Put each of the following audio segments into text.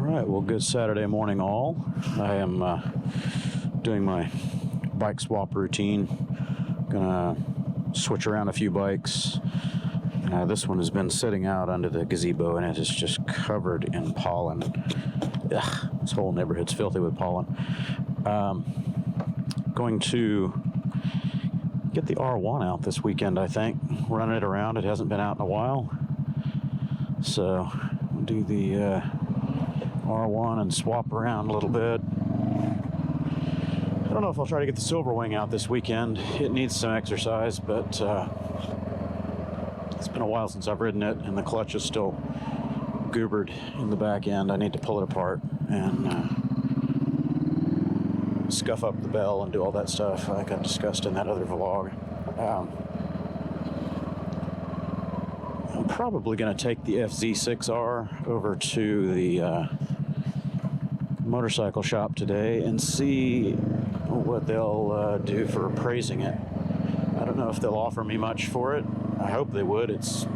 right, well, good Saturday morning all. I am doing my bike swap routine. Gonna switch around a few bikes. This one has been sitting out under the gazebo and it is just covered in pollen. Ugh, this whole neighborhood's filthy with pollen. Going to get the R1 out this weekend, I think. Run it around. It hasn't been out in a while. So we'll do the R1 and swap around a little bit. I don't know if I'll try to get the Silver Wing out this weekend. It needs some exercise, but it's been a while since I've ridden it, and the clutch is still goobered in the back end. I need to pull it apart and scuff up the bell and do all that stuff like I discussed in that other vlog. I'm probably going to take the FZ6R over to the motorcycle shop today and see what they'll do for appraising it. I don't know if they'll offer me much for it. I hope they would. It's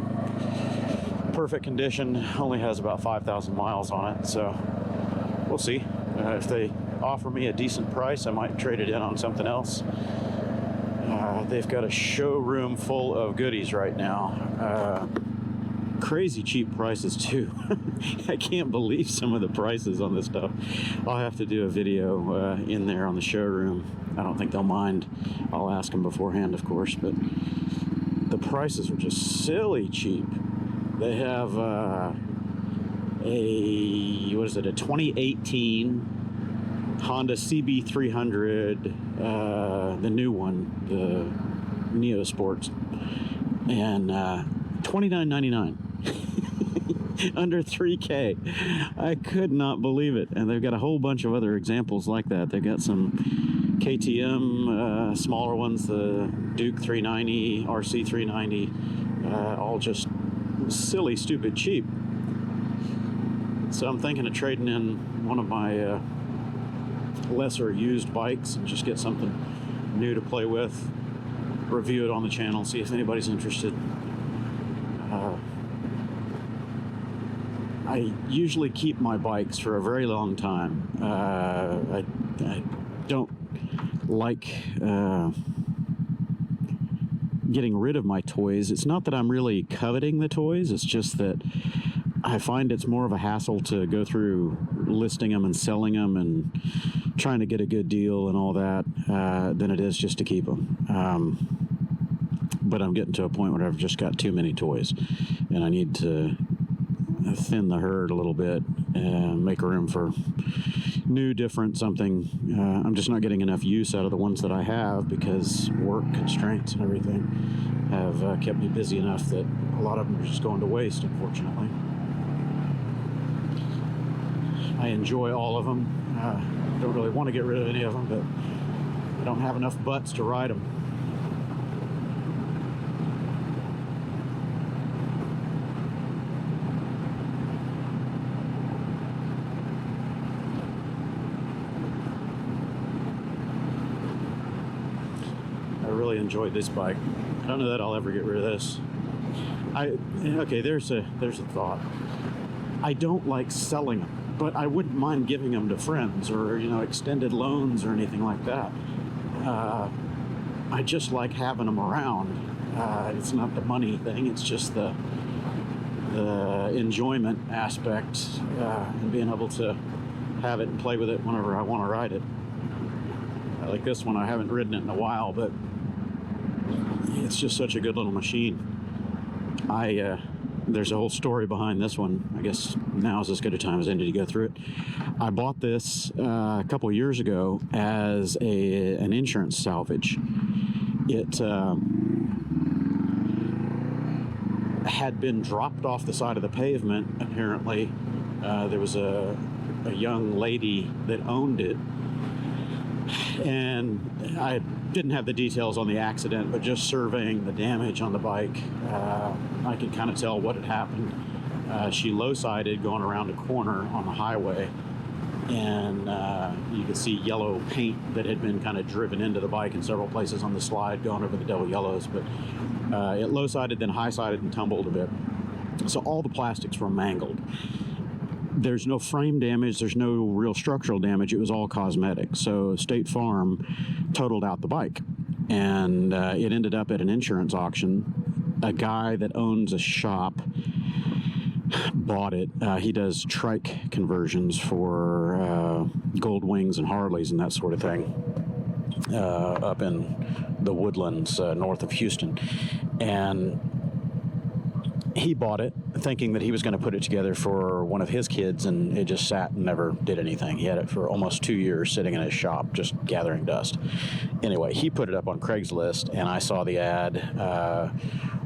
perfect condition, only has about 5,000 miles on it, so we'll see. If they offer me a decent price, I might trade it in on something else. They've got a showroom full of goodies right now. Crazy cheap prices too. I can't believe some of the prices on this stuff. I'll have to do a video in there on the showroom. I don't think they'll mind. I'll ask them beforehand, of course, but the prices are just silly cheap. They have a 2018 Honda CB500, the new one, the Neo Sports, and $29.99. Under $3K. I could not believe it. And they've got a whole bunch of other examples like that. They've got some KTM smaller ones, the Duke 390, RC 390, all just silly, stupid cheap. So I'm thinking of trading in one of my lesser used bikes and just get something new to play with, review it on the channel, see if anybody's interested. I usually keep my bikes for a very long time. I don't like getting rid of my toys. It's not that I'm really coveting the toys, it's just that I find it's more of a hassle to go through listing them and selling them and trying to get a good deal and all that than it is just to keep them. But I'm getting to a point where I've just got too many toys and I need to thin the herd a little bit and make room for new, different something. I'm just not getting enough use out of the ones that I have because work constraints and everything have kept me busy enough that a lot of them are just going to waste, unfortunately. I enjoy all of them. Don't really want to get rid of any of them, but I don't have enough butts to ride them. I really enjoyed this bike. I don't know that I'll ever get rid of this. Okay, there's a thought. I don't like selling them, but I wouldn't mind giving them to friends or, you know, extended loans or anything like that. I just like having them around. It's not the money thing, it's just the enjoyment aspect and being able to have it and play with it whenever I want to ride it. Like this one, I haven't ridden it in a while, but it's just such a good little machine. There's a whole story behind this one. I guess now is as good a time as any to go through it. I bought this a couple of years ago as an insurance salvage. It had been dropped off the side of the pavement, apparently. There was a young lady that owned it, and I didn't have the details on the accident, but just surveying the damage on the bike, I could kind of tell what had happened. She low-sided going around a corner on the highway, and you could see yellow paint that had been kind of driven into the bike in several places on the slide going over the double yellows, but it low-sided, then high-sided and tumbled a bit. So all the plastics were mangled. there's no frame damage, there's no real structural damage. It was all cosmetic. So State Farm totaled out the bike, and it ended up at an insurance auction. A guy that owns a shop bought it. He does trike conversions for Gold Wings and Harleys and that sort of thing, up in the Woodlands north of Houston. And he bought it thinking that he was going to put it together for one of his kids, and it just sat and never did anything. He had it for almost 2 years sitting in his shop just gathering dust. Anyway, he put it up on Craigslist, and I saw the ad,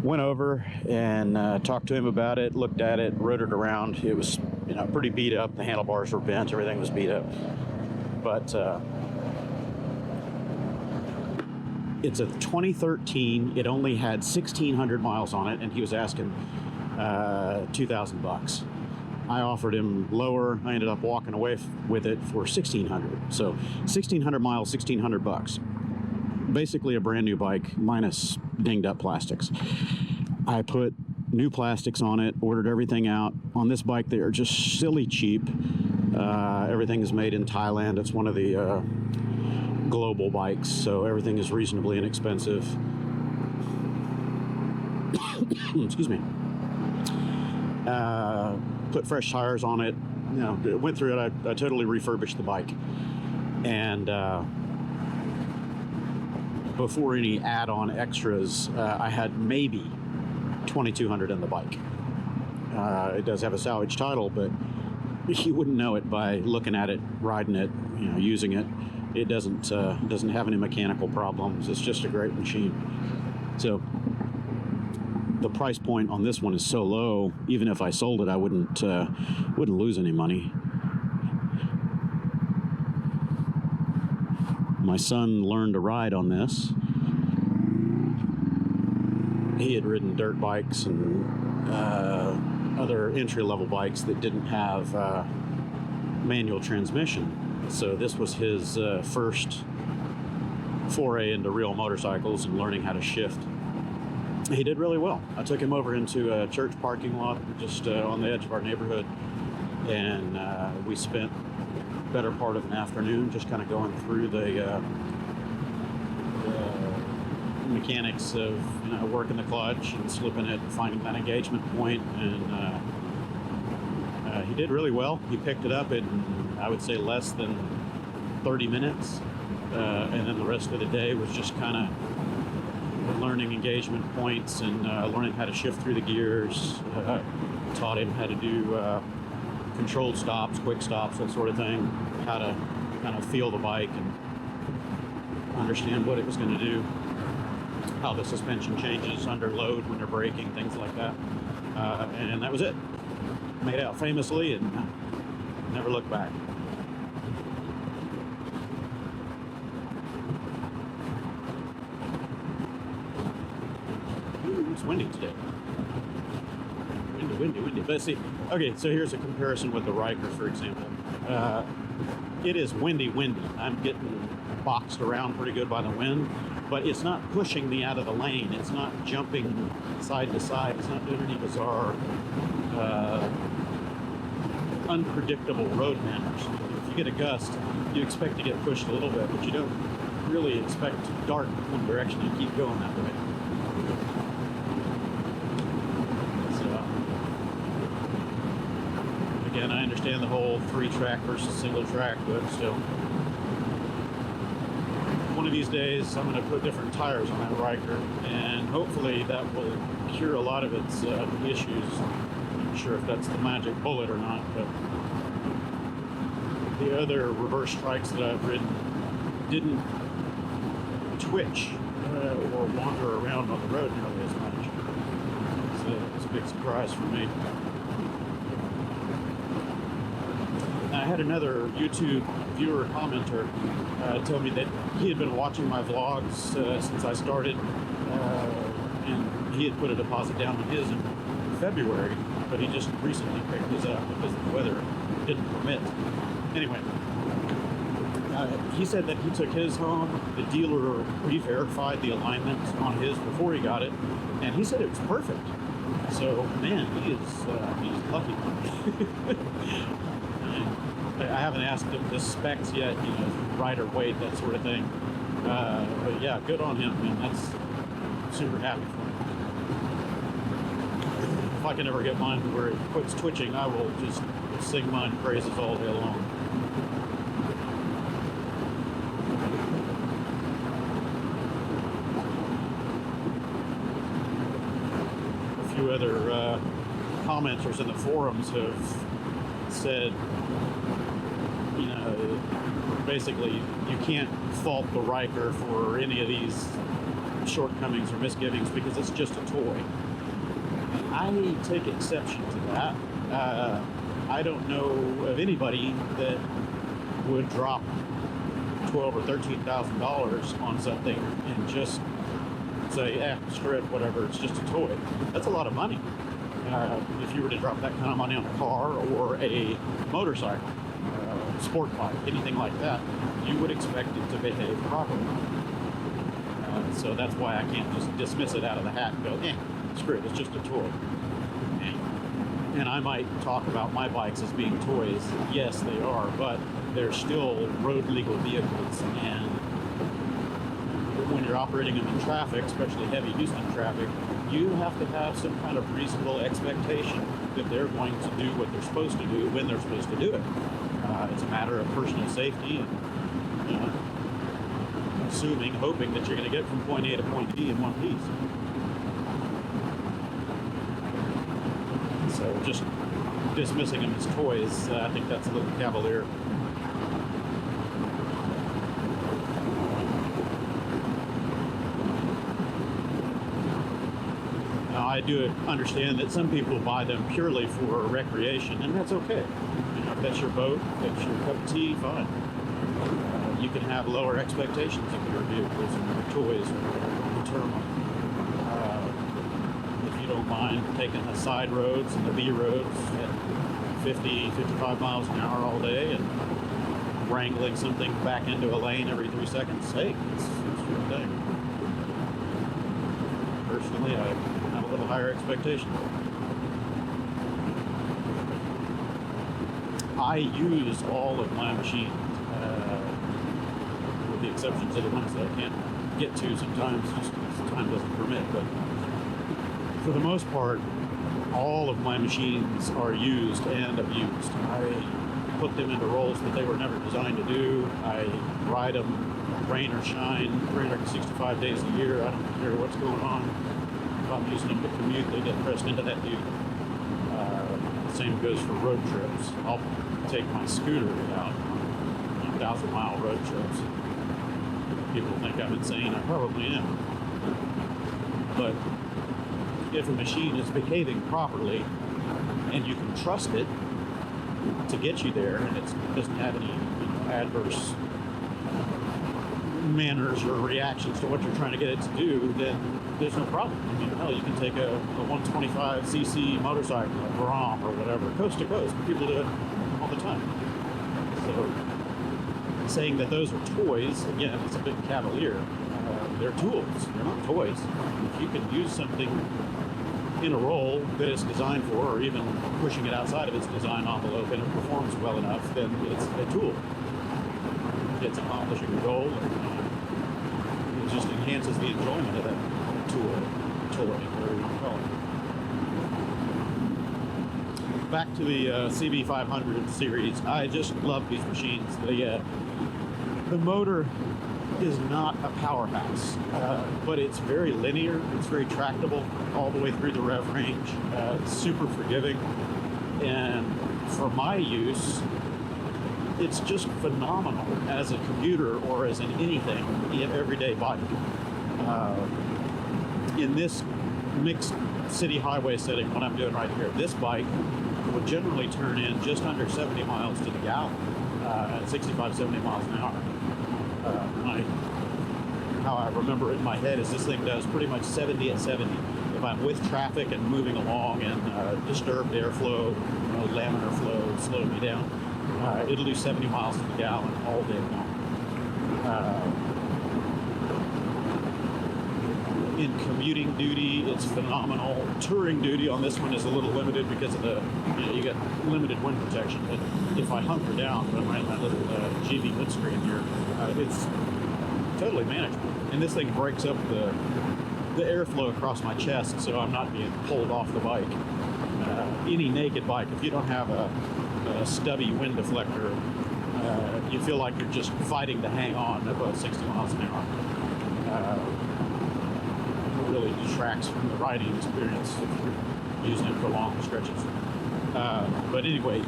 went over and talked to him about it, looked at it, rode it around. It was, pretty beat up. The handlebars were bent, everything was beat up. But it's a 2013. It only had 1,600 miles on it, and he was asking $2,000. I offered him lower. I ended up walking away with it for 1,600. So 1,600 miles, $1,600. Basically a brand new bike minus dinged up plastics. I put new plastics on it, ordered everything out. On this bike, they are just silly cheap. Everything is made in Thailand. It's one of the global bikes, so everything is reasonably inexpensive. Excuse me. Put fresh tires on it. Went through it. I totally refurbished the bike, and before any add-on extras, I had maybe 2,200 in the bike. It does have a salvage title, but you wouldn't know it by looking at it, riding it, using it. It doesn't have any mechanical problems. It's just a great machine. So the price point on this one is so low, even if I sold it, I wouldn't lose any money. My son learned to ride on this. He had ridden dirt bikes and other entry-level bikes that didn't have manual transmission. So this was his first foray into real motorcycles and learning how to shift. He did really well. I took him over into a church parking lot just on the edge of our neighborhood, and we spent the better part of an afternoon just kind of going through the mechanics of working the clutch and slipping it and finding that engagement point. And he did really well. He picked it up in, I would say, less than 30 minutes. And then the rest of the day was just kind of learning engagement points and learning how to shift through the gears. Taught him how to do controlled stops, quick stops, that sort of thing. How to kind of feel the bike and understand what it was going to do. How the suspension changes under load when they're braking, things like that. And that was it. Made out famously and never looked back. Ooh, it's windy today. Windy. But see, okay, so here's a comparison with the Ryker, for example. It is windy. I'm getting boxed around pretty good by the wind, but it's not pushing me out of the lane. It's not jumping side to side. It's not doing any bizarre, unpredictable road manners. If you get a gust, you expect to get pushed a little bit, but you don't really expect to dart in one direction and keep going that way. Again, I understand the whole 3-track versus single track, but still. One of these days, I'm going to put different tires on that Ryker, and hopefully that will cure a lot of its issues. I'm not sure if that's the magic bullet or not, but the other reverse strikes that I've ridden didn't twitch or wander around on the road nearly as much. So it's a big surprise for me. I had another YouTube viewer commenter tell me that he had been watching my vlogs since I started, and he had put a deposit down on his in February, but he just recently picked his up because the weather didn't permit. Anyway, he said that he took his home, the dealer re-verified the alignment on his before he got it, and he said it was perfect. So, man, he's lucky. I haven't asked him the specs yet, you know, rider weight, that sort of thing. But yeah, good on him, man. That's super happy for him. If I can ever get mine where it quits twitching, I will just sing mine praises all day long. A few other commenters in the forums have said, you know, basically you can't fault the Ryker for any of these shortcomings or misgivings because it's just a toy. I take exception to that. I don't know of anybody that would drop $12,000 or $13,000 on something and just say, screw it, whatever, it's just a toy. That's a lot of money. If you were to drop that kind of money on a car or a motorcycle, sport bike, anything like that, you would expect it to behave properly. So that's why I can't just dismiss it out of the hat and go, screw it, it's just a toy. And I might talk about my bikes as being toys. Yes, they are, but they're still road legal vehicles. And when you're operating them in traffic, especially heavy Houston traffic, you have to have some kind of reasonable expectation that they're going to do what they're supposed to do when they're supposed to do it. It's a matter of personal safety and hoping that you're going to get from point A to point B in one piece. So just dismissing them as toys, I think that's a little cavalier. Now, I do understand that some people buy them purely for recreation, and that's okay. You know, if that's your boat, if that's your cup of tea, fine. You can have lower expectations of your vehicles and your toys or the term. If you don't mind taking the side roads and the B roads at 50, 55 miles an hour all day and wrangling something back into a lane every 3 seconds, hey, it's your thing. Personally, I have a little higher expectations. I use all of my machines, with the exceptions of the ones that I can't get to sometimes, just because time doesn't permit. But for the most part, all of my machines are used and abused. I put them into roles that they were never designed to do. I ride them rain or shine, 365 days a year. I don't care what's going on. If I'm using them to commute, they get pressed into that duty. The same goes for road trips. I'll take my scooter out on 1,000-mile road trips. People think I'm insane. I probably am. But if a machine is behaving properly and you can trust it to get you there, and it doesn't have any adverse manners or reactions to what you're trying to get it to do, then there's no problem. I mean, hell, you can take a 125cc motorcycle, a Grom or whatever, coast to coast. People do it all the time. So saying that those are toys, again, it's a bit cavalier. They're tools. They're not toys. If you can use something in a role that it's designed for, or even pushing it outside of its design envelope, and it performs well enough, then it's a tool. It's accomplishing a goal, and it just enhances the enjoyment of that toy, whatever you call it. Back to the CB500 series, I just love these machines. The motor is not a powerhouse, but it's very linear, it's very tractable all the way through the rev range. It's super forgiving, and for my use, it's just phenomenal as a commuter or as an anything in everyday bike. In this mixed city highway setting, what I'm doing right here, this bike would generally turn in just under 70 miles to the gallon at 65, 70 miles an hour. How I remember it in my head is this thing does pretty much 70 at 70. If I'm with traffic and moving along and disturbed airflow, laminar flow slow me down, it'll do 70 miles to the gallon all day long. In commuting duty, it's phenomenal. Touring duty on this one is a little limited because of the, you get limited wind protection. But if I hunker down, but I'm in my little GB windscreen here, it's totally manageable. And this thing breaks up the airflow across my chest, so I'm not being pulled off the bike. Any naked bike, if you don't have a stubby wind deflector, you feel like you're just fighting to hang on above 60 miles an hour. It really detracts from the riding experience if you're using it for long stretches. But anyway,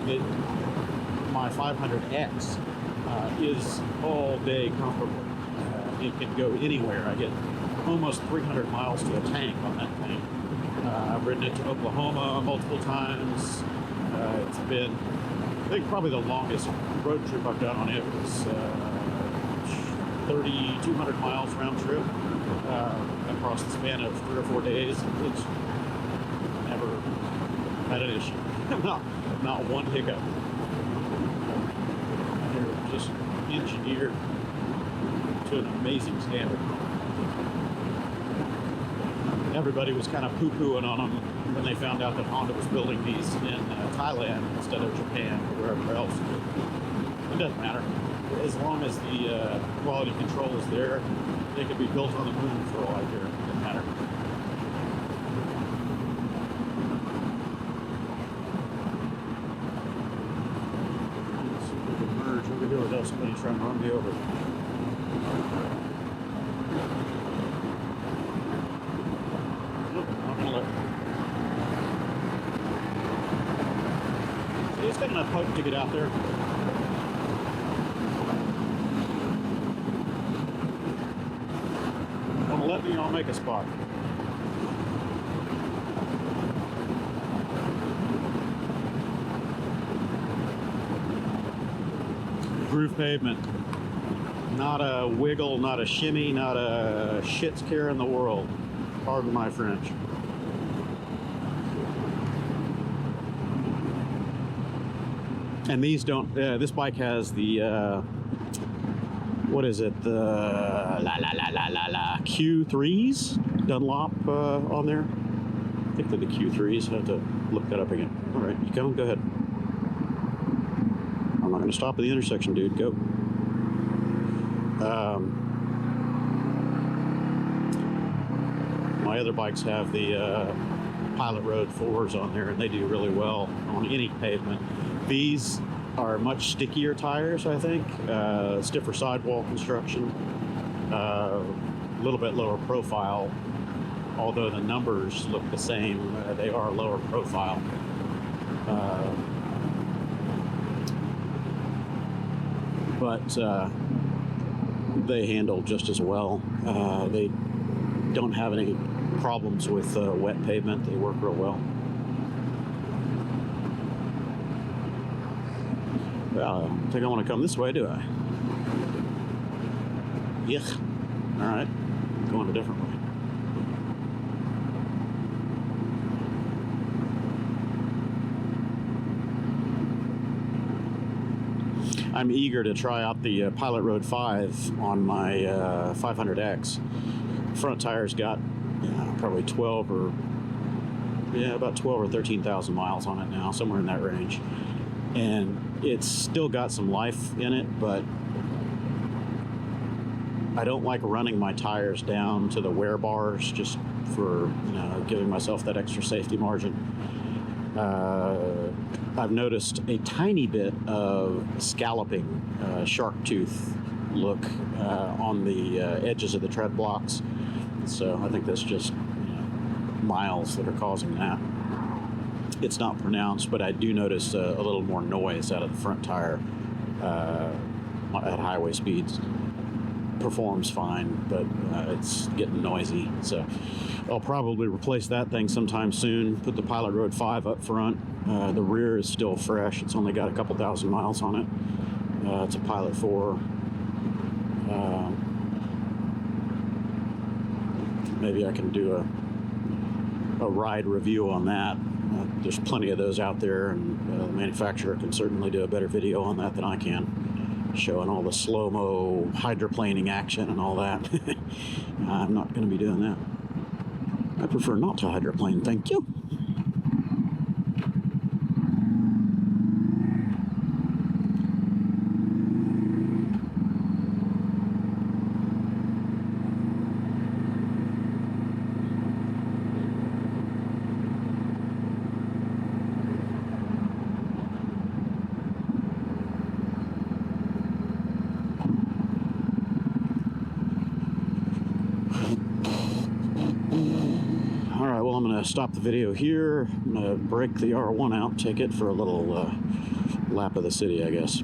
my 500X is all day comfortable. It can go anywhere. I get almost 300 miles to a tank on that thing. I've ridden it to Oklahoma multiple times. It's been, I think, probably the longest road trip I've done on it was 3,200 miles round trip across the span of 3 or 4 days. It's never had an issue. not one hiccup. They're just engineered to an amazing standard. Everybody was kind of poo-pooing on them when they found out that Honda was building these in Thailand instead of Japan or wherever else. It doesn't matter. As long as the quality control is there, they could be built on the moon for all I care. It doesn't matter. Let's see if we can merge over here without somebody trying to run me over. It's got enough poke to get out there. Want to let me? I'll make a spot. Groove pavement. Not a wiggle, not a shimmy, not a shit's care in the world. Pardon my French. And these don't, this bike has the, what is it, the Q3s Dunlop on there. I think they're the Q3s. I have to look that up again. All right, you come, go ahead. I'm not going to stop at the intersection, dude. Go. My other bikes have the Pilot Road 4s on there, and they do really well on any pavement. These are much stickier tires, I think. Stiffer sidewall construction, a little bit lower profile. Although the numbers look the same, they are lower profile. But they handle just as well. They don't have any problems with wet pavement. They work real well. I don't think I want to come this way, do I? Yuck. All right, going a different way. I'm eager to try out the Pilot Road 5 on my 500X. Front tire's got probably about 12 or 13,000 miles on it now, somewhere in that range. And it's still got some life in it, but I don't like running my tires down to the wear bars just for giving myself that extra safety margin. I've noticed a tiny bit of scalloping, shark tooth look on the edges of the tread blocks. So I think that's just miles that are causing that. It's not pronounced, but I do notice a little more noise out of the front tire at highway speeds. Performs fine, but it's getting noisy. So I'll probably replace that thing sometime soon. Put the Pilot Road 5 up front. The rear is still fresh. It's only got a couple thousand miles on it. It's a Pilot 4. Maybe I can do a ride review on that. There's plenty of those out there, and the manufacturer can certainly do a better video on that than I can, showing all the slow-mo hydroplaning action and all that. I'm not going to be doing that. I prefer not to hydroplane, thank you. Alright, well, I'm going to stop the video here. I'm going to break the R1 out, take it for a little lap of the city, I guess.